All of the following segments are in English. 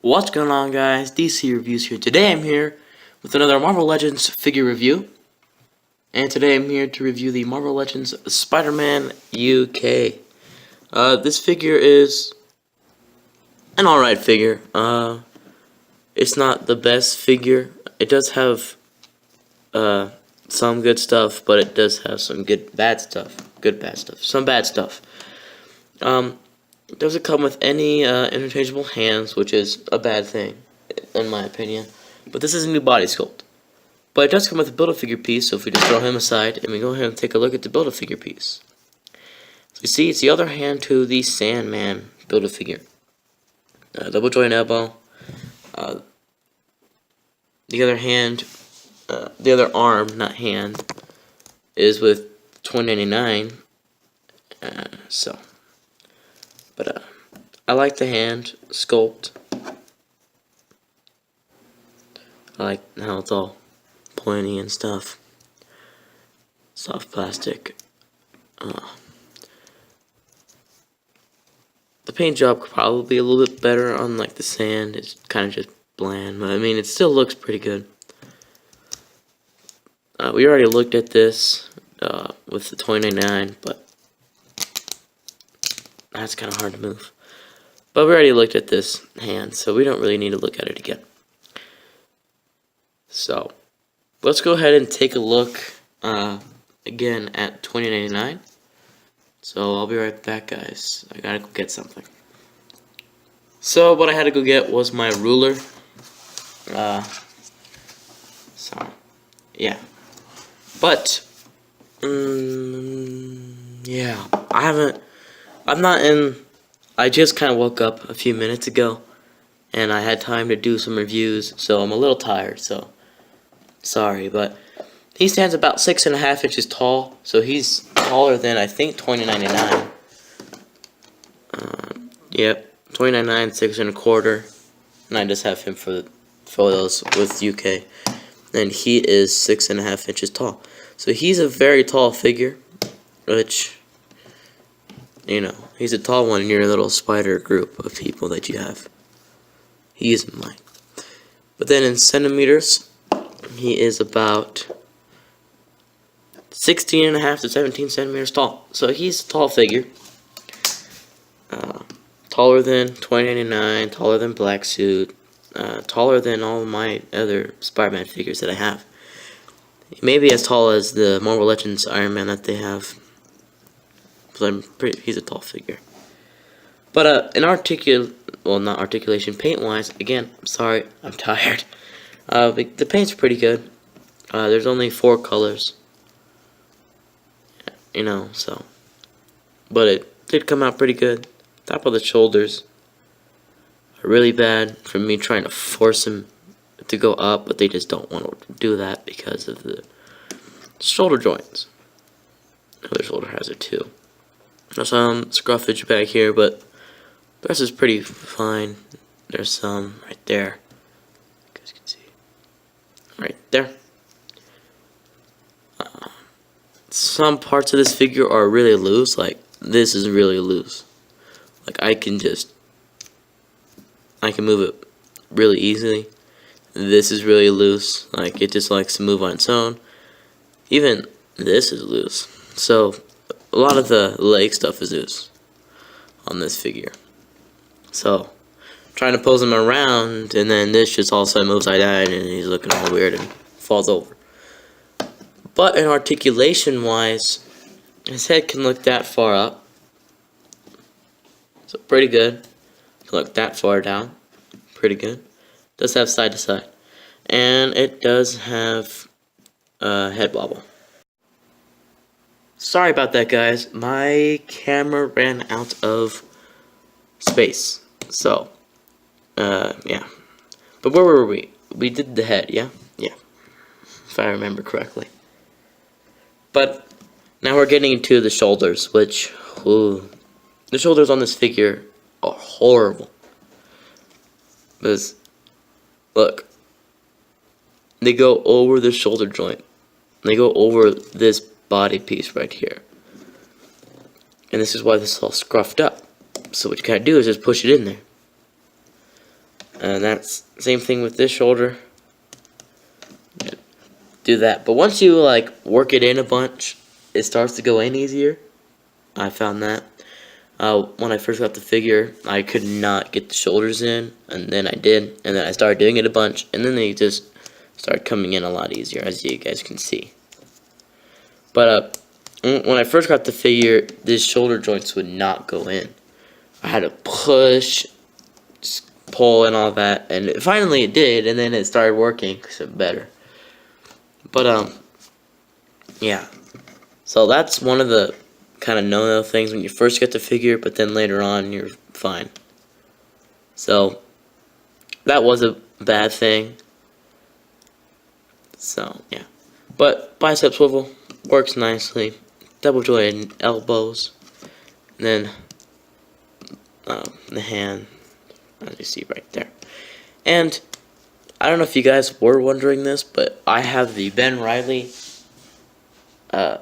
What's going on, guys? DC Reviews here. Today I'm here with another Marvel Legends figure review. And today I'm here to review the Marvel Legends Spider-Man UK. This figure is an alright figure. It's not the best figure. It does have some good stuff, but it does have some bad stuff. Some bad stuff. It doesn't come with any interchangeable hands, which is a bad thing, in my opinion. But this is a new body sculpt. But it does come with a Build-A-Figure piece, so if we just throw him aside, and we go ahead and take a look at the Build-A-Figure piece. So you see, it's the other hand to the Sandman Build-A-Figure. Double joint elbow. The other hand, the other arm, not hand, is with $20.99. But I like the hand sculpt. I like how it's all pointy and stuff. Soft plastic. The paint job could probably be a little bit better on like the sand. It's kind of just bland, but I mean it still looks pretty good. We already looked at this with the $20.99, but that's kind of hard to move. But we already looked at this hand, so we don't really need to look at it again. So, let's go ahead and take a look again at $20.99. So, I'll be right back, guys. I gotta go get something. So, what I had to go get was my ruler. So, yeah. But, yeah, I just kind of woke up a few minutes ago, and I had time to do some reviews, so I'm a little tired, so sorry, but he stands about 6.5 inches tall, so he's taller than, I think, $20.99. Yep, $20.99, 6.25, and I just have him for the photos with UK, and he is 6.5 inches tall. So he's a very tall figure, which, you know, he's a tall one in your little spider group of people that you have. He isn't mine. But then in centimeters, he is about 16.5 to 17 centimeters tall. So he's a tall figure. Taller than $20.99, taller than Black Suit, taller than all my other Spider-Man figures that I have. He may be as tall as the Marvel Legends Iron Man that they have. He's a tall figure. But not articulation, paint-wise, again, I'm sorry, I'm tired. The paint's pretty good. There's only 4 colors. You know, so. But it did come out pretty good. Top of the shoulders are really bad from me trying to force him to go up, but they just don't want to do that because of the shoulder joints. Other shoulder has it too. There's some scruffage back here, but the rest is pretty fine. There's some right there. You guys can see. Right there. Some parts of this figure are really loose. Like, this is really loose. Like, I can move it really easily. This is really loose. Like, it just likes to move on its own. Even this is loose. So, a lot of the leg stuff is loose on this figure. So, trying to pose him around, and then this just all of a sudden moves like that, and he's looking all weird and falls over. But in articulation-wise, his head can look that far up. So, pretty good. Can look that far down. Pretty good. Does have side to side. And it does have head wobble. Sorry about that, guys. My camera ran out of space. So, yeah. But where were we? We did the head, yeah? Yeah. If I remember correctly. But now we're getting into the shoulders, which, ooh, the shoulders on this figure are horrible. Because, look, they go over the shoulder joint. They go over this body piece right here. And this is why this is all scruffed up. So what you gotta do is just push it in there. And that's same thing with this shoulder. Do that. But once you like work it in a bunch, it starts to go in easier. I found that. When I first got the figure, I could not get the shoulders in, and then I did, and then I started doing it a bunch, and then they just started coming in a lot easier, as you guys can see. But when I first got the figure, these shoulder joints would not go in. I had to push, pull, and all that, and finally it did, and then it started working, so better. But yeah. So that's one of the kind of no-no things when you first get the figure, but then later on you're fine. So that was a bad thing. So yeah, but bicep swivel works nicely. Double jointed elbows, and then the hand, as you see right there. And I don't know if you guys were wondering this, but I have the Ben Reilly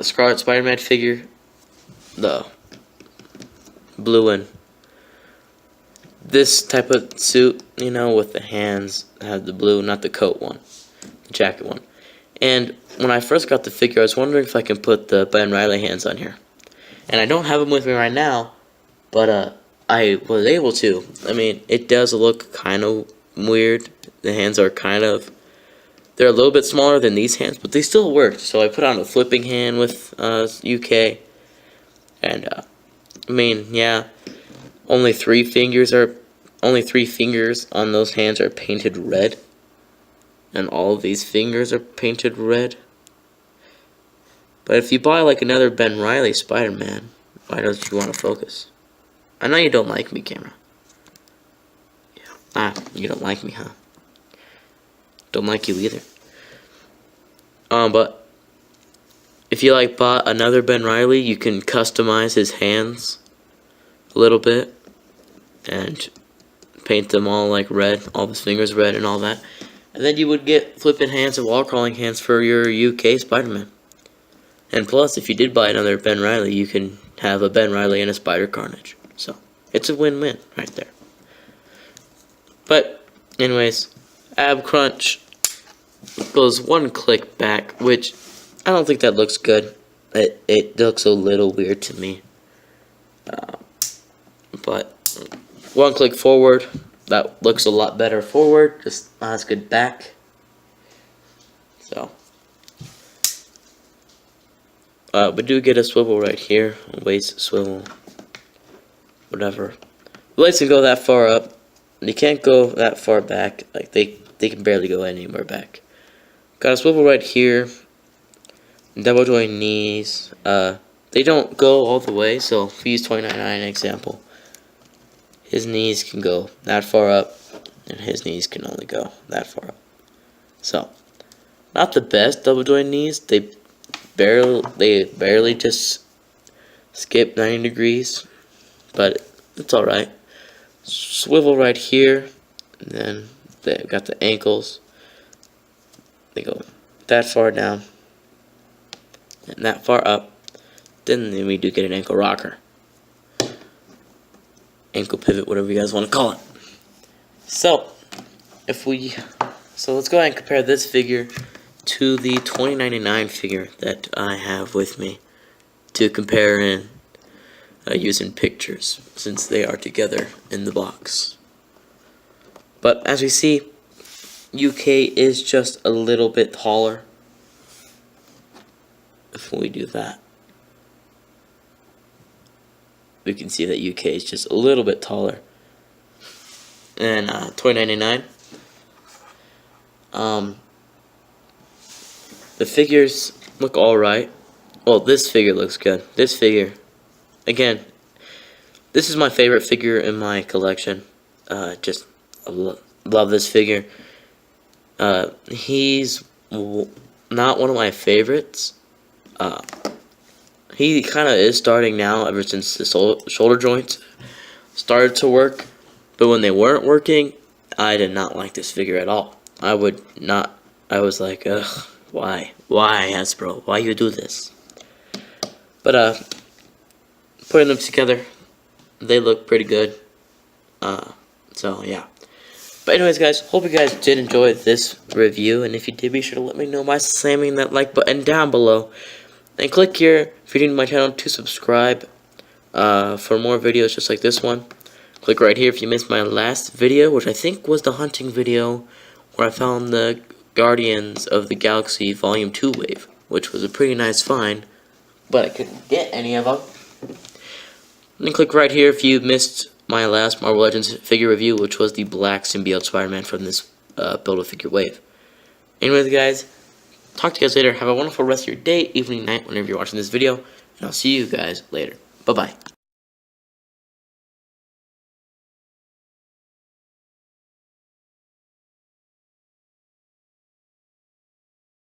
Scarlet Spider-Man figure, the blue one. This type of suit, you know, with the hands, have the blue, not the coat one, the jacket one. And when I first got the figure, I was wondering if I can put the Ben Reilly hands on here. And I don't have them with me right now, but I was able to. I mean, it does look kind of weird. The hands are they're a little bit smaller than these hands, but they still work. So I put on a flipping hand with UK. And, I mean, yeah, only three fingers on those hands are painted red. And all of these fingers are painted red. But if you buy like another Ben Reilly Spider-Man, why don't you want to focus? I know you don't like me, camera. Yeah. You don't like me, huh? Don't like you either. But if you like bought another Ben Reilly, you can customize his hands a little bit and paint them all like red, all his fingers red and all that. And then you would get flipping hands and wall crawling hands for your UK Spider-Man. And plus, if you did buy another Ben Reilly, you can have a Ben Reilly and a Spider Carnage. So, it's a win-win right there. But, anyways, ab crunch goes one click back, which I don't think that looks good. It looks a little weird to me. But one click forward, that looks a lot better forward, just not as good back. So, we do get a swivel right here, a waist swivel, whatever. The legs can go that far up. They can't go that far back. Like they can barely go anywhere back. Got a swivel right here. Double joint knees. They don't go all the way. So if we use 29.9 example, his knees can go that far up, and his knees can only go that far up. So, not the best double joint knees. They barely just skip 90 degrees, but it's all right. Swivel right here, and then they've got the ankles. They go that far down and that far up. Then we do get an ankle rocker, ankle pivot, whatever you guys want to call it. So let's go ahead and compare this figure to the 2099 figure that I have with me to compare in using pictures, since they are together in the box. But as we see, UK is just a little bit taller. If we do that, we can see that UK is just a little bit taller than 2099. The figures look alright. Well, this figure looks good. This figure, again, this is my favorite figure in my collection. Just love this figure. He's not one of my favorites. He kind of is starting now, ever since the shoulder joints started to work. But when they weren't working, I did not like this figure at all. I was like, ugh, why? Why, Hasbro? Why you do this? But, putting them together, they look pretty good. So, yeah. But anyways, guys, hope you guys did enjoy this review, and if you did, be sure to let me know by slamming that like button down below. And click here if you're new to my channel to subscribe for more videos just like this one. Click right here if you missed my last video, which I think was the hunting video where I found the Guardians of the Galaxy Volume 2 wave, which was a pretty nice find, but I couldn't get any of them. And then click right here if you missed my last Marvel Legends figure review, which was the black symbiote Spider-Man from this Build-A-Figure wave. Anyways, guys, talk to you guys later. Have a wonderful rest of your day, evening, night, whenever you're watching this video, and I'll see you guys later. Bye-bye.